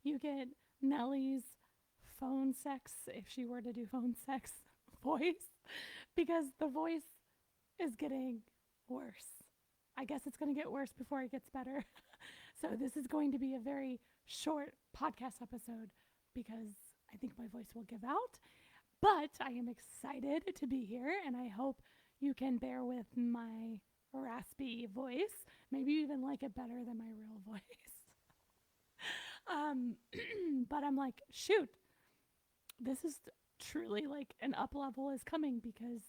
you get Nellie's phone sex, if she were to do phone sex, voice, because the voice is getting worse. I guess it's going to get worse before it gets better. So this is going to be a very short podcast episode because I think my voice will give out. But I am excited to be here, and I hope you can bear with my raspy voice. Maybe you even like it better than my real voice. Um, but I'm like, shoot, this is truly like an up level is coming because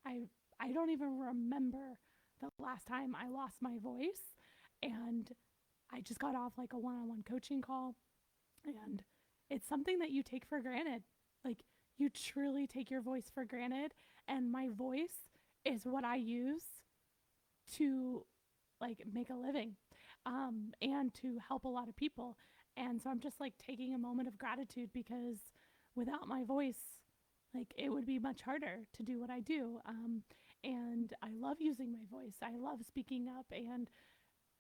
I I don't even remember the last time I lost my voice, and I just got off like a one-on-one coaching call, and it's something that you take for granted. Like, you truly take your voice for granted, and my voice is what I use to like make a living, and to help a lot of people. And so I'm just like taking a moment of gratitude because without my voice, like it would be much harder to do what I do. And I love using my voice. I love speaking up and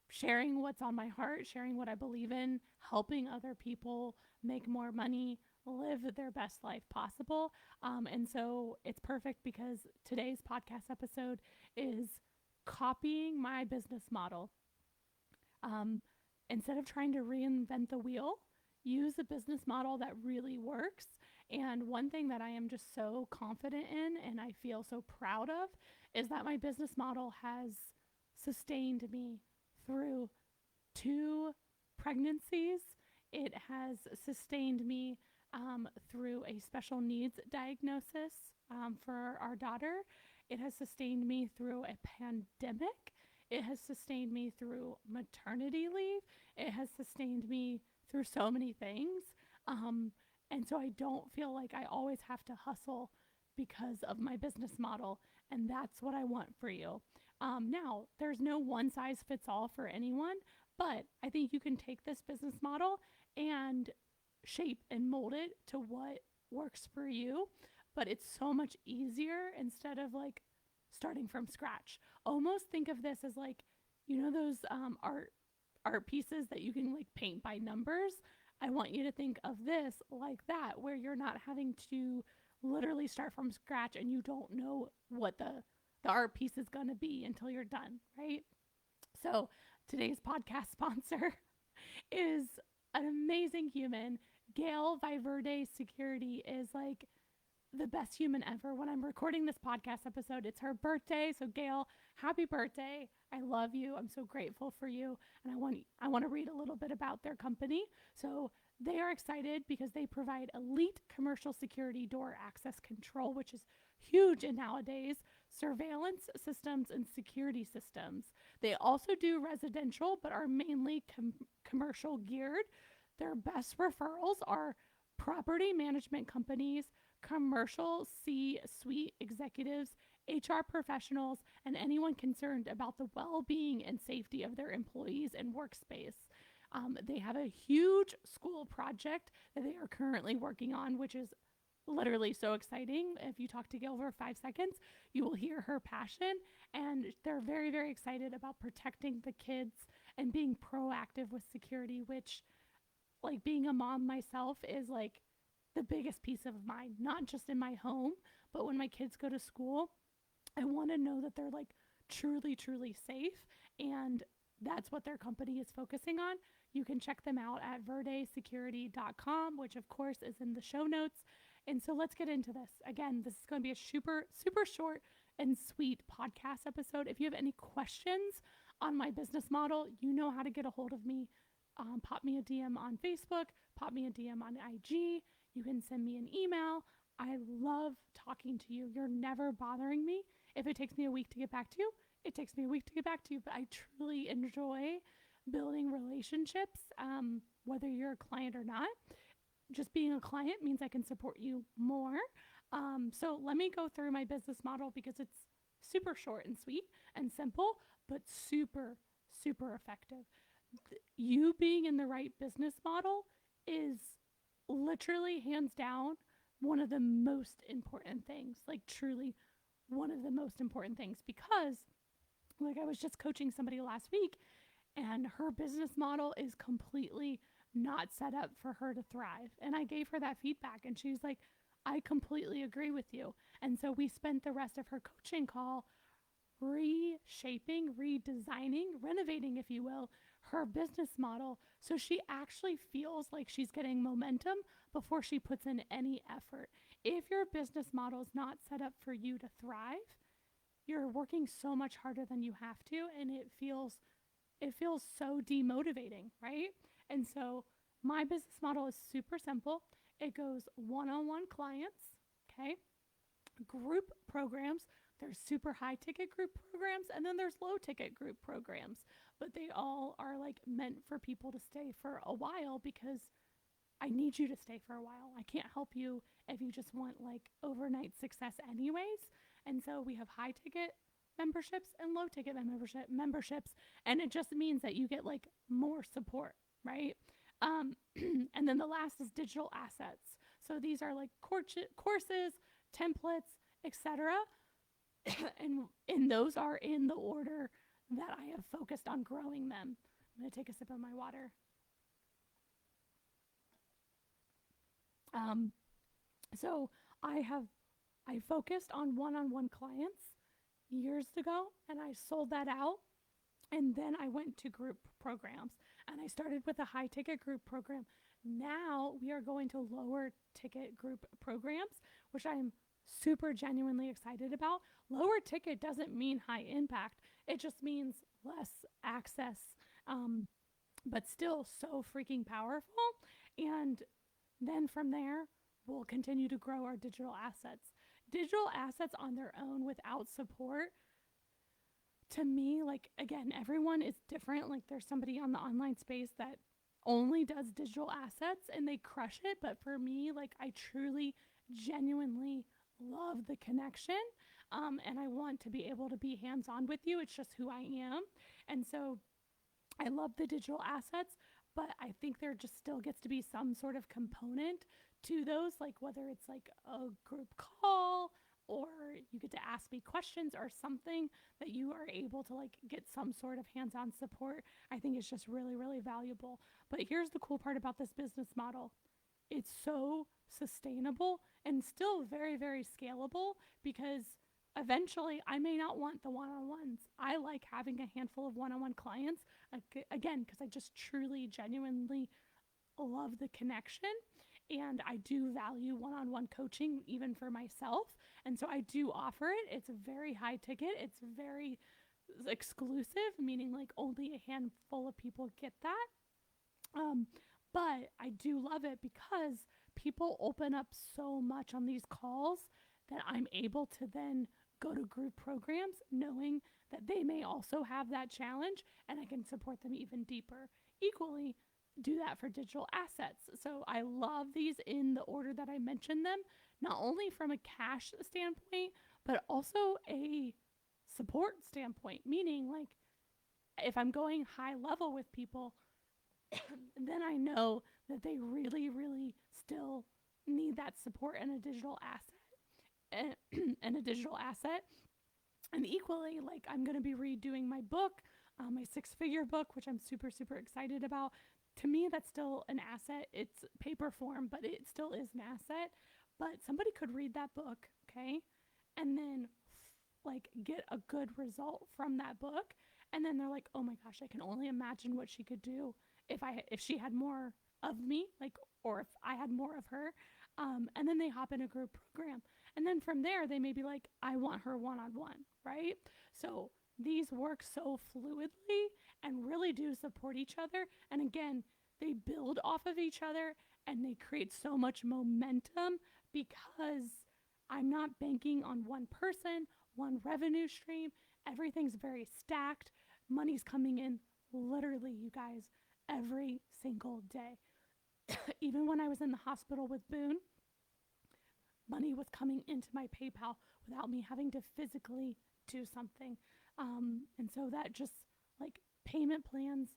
sharing what's on my heart, sharing what I believe in, helping other people make more money, live their best life possible. And so it's perfect because today's podcast episode is copying my business model. Um, Instead of trying to reinvent the wheel, use a business model that really works. And one thing that I am just so confident in and I feel so proud of is that my business model has sustained me through two pregnancies. It has sustained me through a special needs diagnosis for our daughter. It has sustained me through a pandemic. It has sustained me through maternity leave. It has sustained me through so many things. Um, and so I don't feel like I always have to hustle because of my business model. And that's what I want for you. Now, there's no one size fits all for anyone, but I think you can take this business model and shape and mold it to what works for you. But it's so much easier instead of like starting from scratch. Almost think of this as like, those art pieces that you can like paint by numbers. I want you to think of this like that, where you're not having to literally start from scratch and you don't know what the art piece is going to be until you're done, right? So today's podcast sponsor is an amazing human. Gail Viverde Security is like the best human ever. When I'm recording this podcast episode, it's her birthday. So Gail, happy birthday. I love you. I'm so grateful for you. And I want to read a little bit about their company. So they are excited because they provide elite commercial security door access control, which is huge in nowadays, surveillance systems and security systems. They also do residential, but are mainly commercial geared. Their best referrals are property management companies, commercial C-suite executives, HR professionals, and anyone concerned about the well-being and safety of their employees and workspace. They have a huge school project that they are currently working on, which is literally so exciting. If you talk to Gail for 5 seconds, you will hear her passion. And they're very, very excited about protecting the kids and being proactive with security, which, like, being a mom myself is like the biggest piece of mine, not just in my home, but when my kids go to school, I want to know that they're like truly, truly safe. And that's what their company is focusing on. You can check them out at verdesecurity.com, which of course is in the show notes. And so let's get into this. Again, this is going to be a super, super short and sweet podcast episode. If you have any questions on my business model, you know how to get a hold of me. Pop me a DM on Facebook, pop me a DM on IG. You can send me an email. I love talking to you. You're never bothering me. If it takes me a week to get back to you, it takes me a week to get back to you. But I truly enjoy building relationships, whether you're a client or not. Just being a client means I can support you more. So let me go through my business model because it's super short and sweet and simple, but super, super effective. You being in the right business model is literally hands down one of the most important things, like truly one of the most important things, because like I was just coaching somebody last week and her business model is completely not set up for her to thrive. And I gave her that feedback, and she's like, I completely agree with you. And so we spent the rest of her coaching call reshaping, redesigning, renovating, if you will, her business model so she actually feels like she's getting momentum before she puts in any effort. If your business model is not set up for you to thrive, you're working so much harder than you have to, and it feels so demotivating, right? And so my business model is super simple. It goes one-on-one clients, okay? Group programs. There's super high ticket group programs, and then there's low ticket group programs, but they all are like meant for people to stay for a while because I need you to stay for a while. I can't help you if you just want like overnight success anyways. And so we have high ticket memberships and low ticket memberships, and it just means that you get like more support, right? And then the last is digital assets. So these are like courses, templates, etc. And those are in the order that I have focused on growing them. I'm going to take a sip of my water. So I focused on one-on-one clients years ago, and I sold that out. And then I went to group programs, and I started with a high ticket group program. Now we are going to lower ticket group programs, which I'm super genuinely excited about. Lower ticket doesn't mean high impact. It just means less access, but still so freaking powerful. And then from there, we'll continue to grow our digital assets. Digital assets on their own without support, to me, like, again, everyone is different. Like, there's somebody on the online space that only does digital assets and they crush it. But for me, like, I truly, genuinely love the connection. And I want to be able to be hands-on with you. It's just who I am. And so I love the digital assets, but I think there just still gets to be some sort of component to those, like whether it's like a group call or you get to ask me questions or something that you are able to like get some sort of hands-on support. I think it's just really, really valuable. But here's the cool part about this business model. It's so sustainable and still very, very scalable because eventually I may not want the one-on-ones. I like having a handful of one-on-one clients, again, because I just truly, genuinely love the connection. And I do value one-on-one coaching even for myself. And so I do offer it. It's a very high ticket. It's very exclusive, meaning like only a handful of people get that. But I do love it because people open up so much on these calls that I'm able to then go to group programs knowing that they may also have that challenge and I can support them even deeper. Equally, do that for digital assets. So I love these in the order that I mentioned them, not only from a cash standpoint, but also a support standpoint, meaning like if I'm going high level with people, then I know that they really, really still need that support and a digital asset and a digital asset. And equally, like I'm going to be redoing my book, my 6-figure book, which I'm super, super excited about. To me, that's still an asset. It's paper form, but it still is an asset. But somebody could read that book, okay, and then like get a good result from that book. And then they're like, oh my gosh, I can only imagine what she could do if she had more of me, like, or if I had more of her. And then they hop in a group program. And then from there, they may be like, I want her one-on-one, right? So these work so fluidly and really do support each other. And again, they build off of each other and they create so much momentum because I'm not banking on one person, one revenue stream. Everything's very stacked. Money's coming in literally, you guys, every single day. Even when I was in the hospital with Boone, money was coming into my PayPal without me having to physically do something. And so that just like payment plans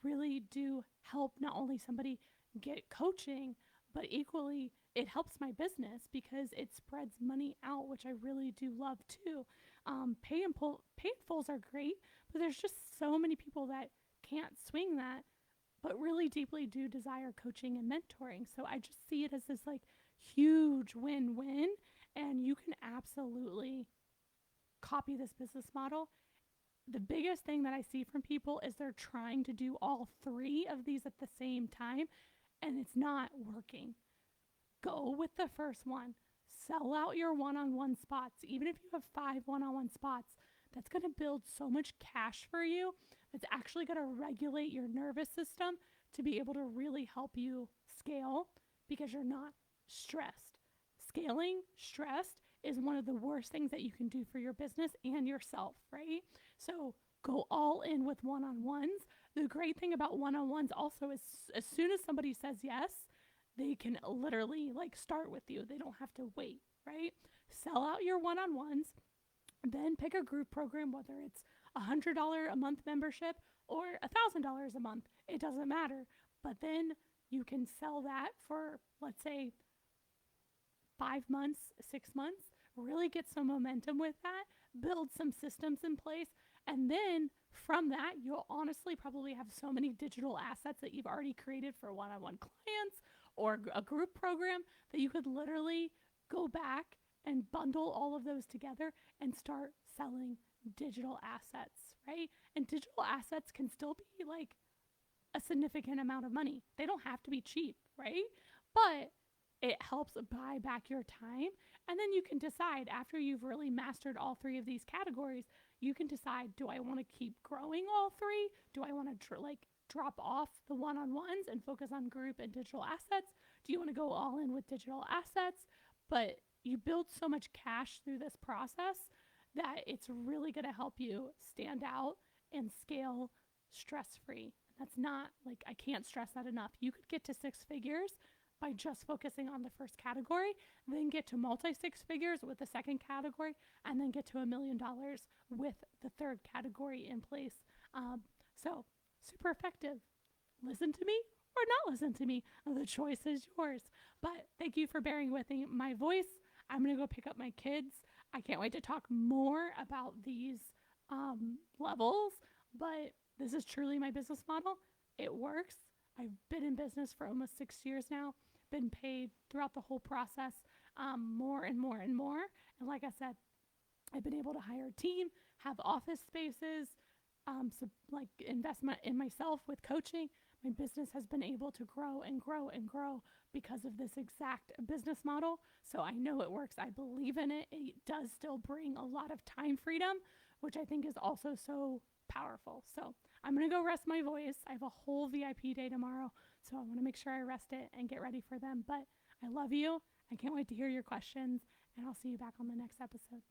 really do help not only somebody get coaching, but equally it helps my business because it spreads money out, which I really do love too. Pay in fulls are great, but there's just so many people that can't swing that but really deeply do desire coaching and mentoring. So I just see it as this like huge win-win, and you can absolutely copy this business model. The biggest thing that I see from people is they're trying to do all three of these at the same time, and it's not working. Go with the first one. Sell out your one-on-one spots. Even if you have 5 one-on-one spots, that's going to build so much cash for you. It's actually going to regulate your nervous system to be able to really help you scale because you're not stressed. Scaling stressed is one of the worst things that you can do for your business and yourself, right? So go all in with one-on-ones. The great thing about one-on-ones also is as soon as somebody says yes, they can literally like start with you. They don't have to wait, right? Sell out your one-on-ones, then pick a group program, whether it's $100 a month membership or $1,000 a month. It doesn't matter. But then you can sell that for, let's say, 5 months, 6 months, really get some momentum with that, build some systems in place. And then from that, you'll honestly probably have so many digital assets that you've already created for one-on-one clients or a group program that you could literally go back and bundle all of those together and start selling digital assets, right? And digital assets can still be like a significant amount of money. They don't have to be cheap, right? But it helps buy back your time. And then you can decide after you've really mastered all three of these categories, you can decide, do I want to keep growing all three? Do I want to drop off the one-on-ones and focus on group and digital assets? Do you want to go all in with digital assets? But you build so much cash through this process that it's really going to help you stand out and scale stress-free. That's not like, I can't stress that enough. You could get to 6 figures by just focusing on the first category, then get to multi-6 figures with the second category, and then get to $1 million with the third category in place. So super effective. Listen to me or not listen to me. The choice is yours. But thank you for bearing with me. My voice, I'm going to go pick up my kids. I can't wait to talk more about these levels, but this is truly my business model. It works. I've been in business for almost 6 years now, been paid throughout the whole process, more and more and more. And like I said, I've been able to hire a team, have office spaces, so like investment in myself with coaching. My business has been able to grow and grow and grow because of this exact business model. So I know it works. I believe in it. It does still bring a lot of time freedom, which I think is also so powerful. So I'm going to go rest my voice. I have a whole VIP day tomorrow, so I want to make sure I rest it and get ready for them. But I love you. I can't wait to hear your questions, and I'll see you back on the next episode.